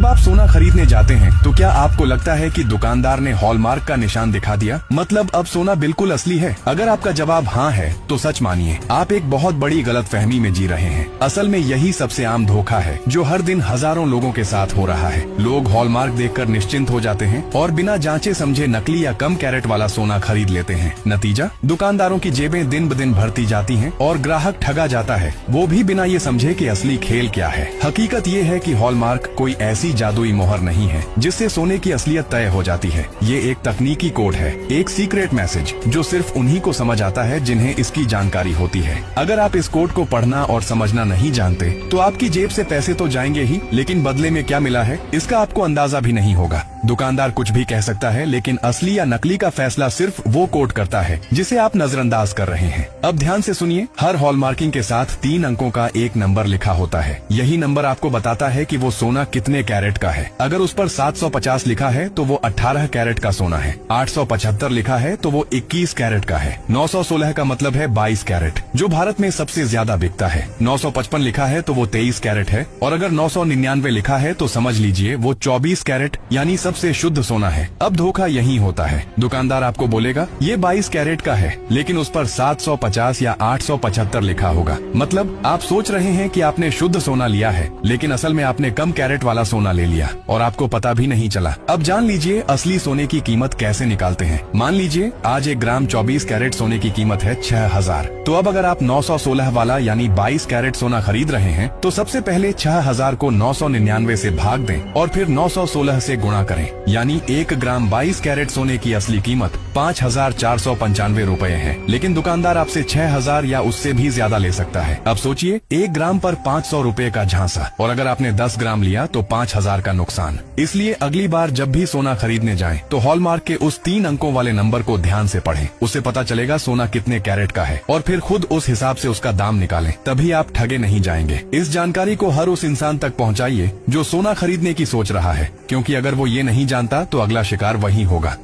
आप सोना खरीदने जाते हैं तो क्या आपको लगता है कि दुकानदार ने हॉलमार्क का निशान दिखा दिया, मतलब अब सोना बिल्कुल असली है? अगर आपका जवाब हाँ है तो सच मानिए, आप एक बहुत बड़ी गलतफहमी में जी रहे हैं। असल में यही सबसे आम धोखा है जो हर दिन हजारों लोगों के साथ हो रहा है। लोग हॉलमार्क देखकर निश्चिंत हो जाते हैं और बिना जांचे समझे नकली या कम कैरेट वाला सोना खरीद लेते हैं। नतीजा, दुकानदारों की जेबें दिन ब दिन भरती जाती हैं और ग्राहक ठगा जाता है, वो भी बिना ये समझे कि असली खेल क्या है। हकीकत ये है कि हॉलमार्क कोई ऐसी जादुई मोहर नहीं है जिससे सोने की असलियत तय हो जाती है। ये एक तकनीकी कोड है, एक सीक्रेट मैसेज जो सिर्फ उन्हीं को समझ आता है जिन्हें इसकी जानकारी होती है। अगर आप इस कोड को पढ़ना और समझना नहीं जानते तो आपकी जेब से पैसे तो जाएंगे ही, लेकिन बदले में क्या मिला है इसका आपको अंदाजा भी नहीं होगा। दुकानदार कुछ भी कह सकता है, लेकिन असली या नकली का फैसला सिर्फ वो कोड करता है जिसे आप नजरअंदाज कर रहे हैं। अब ध्यान से सुनिए, हर हॉलमार्किंग के साथ 3 अंकों का एक नंबर लिखा होता है। यही नंबर आपको बताता है कि वो सोना कितने कैरेट का है। अगर उस पर 750 लिखा है तो वो 18 कैरेट का सोना है, 875 लिखा है तो वो 21 कैरेट का है, 916 का मतलब है 22 कैरेट जो भारत में सबसे ज्यादा बिकता है, 955 लिखा है तो वो 23 कैरेट है, और अगर 999 लिखा है तो समझ लीजिए वो 24 कैरेट यानी सबसे शुद्ध सोना है। अब धोखा यही होता है, दुकानदार आपको बोलेगा ये 22 कैरेट का है, लेकिन उस पर 750 या 875 लिखा होगा। मतलब आप सोच रहे हैं कि आपने शुद्ध सोना लिया है, लेकिन असल में आपने कम कैरेट वाला सोना ले लिया और आपको पता भी नहीं चला। अब जान लीजिए असली सोने की कीमत कैसे निकालते हैं। मान लीजिए आज 1 ग्राम 24 कैरेट सोने की कीमत है 6000। तो अब अगर आप 916 वाला यानी 22 कैरेट सोना खरीद रहे हैं तो सबसे पहले 6000 को 999 से भाग दें और फिर 916 से गुणा करें, यानी 1 ग्राम 22 कैरेट सोने की असली कीमत 5495 रुपए है, लेकिन दुकानदार आपसे 6000 या उससे भी ज्यादा ले सकता है। अब सोचिए 1 ग्राम पर 500 रुपए का झांसा, और अगर आपने 10 ग्राम लिया तो 5000 का नुकसान। इसलिए अगली बार जब भी सोना खरीदने जाएं तो हॉलमार्क के उस 3 अंकों वाले नंबर को ध्यान से पढ़ें, उससे पता चलेगा सोना कितने कैरेट का है और फिर खुद उस हिसाब से उसका दाम निकालें, तभी आप ठगे नहीं जाएंगे। इस जानकारी को हर उस इंसान तक पहुंचाइए जो सोना खरीदने की सोच रहा है, क्योंकि अगर वो ये नहीं जानता तो अगला शिकार वही होगा।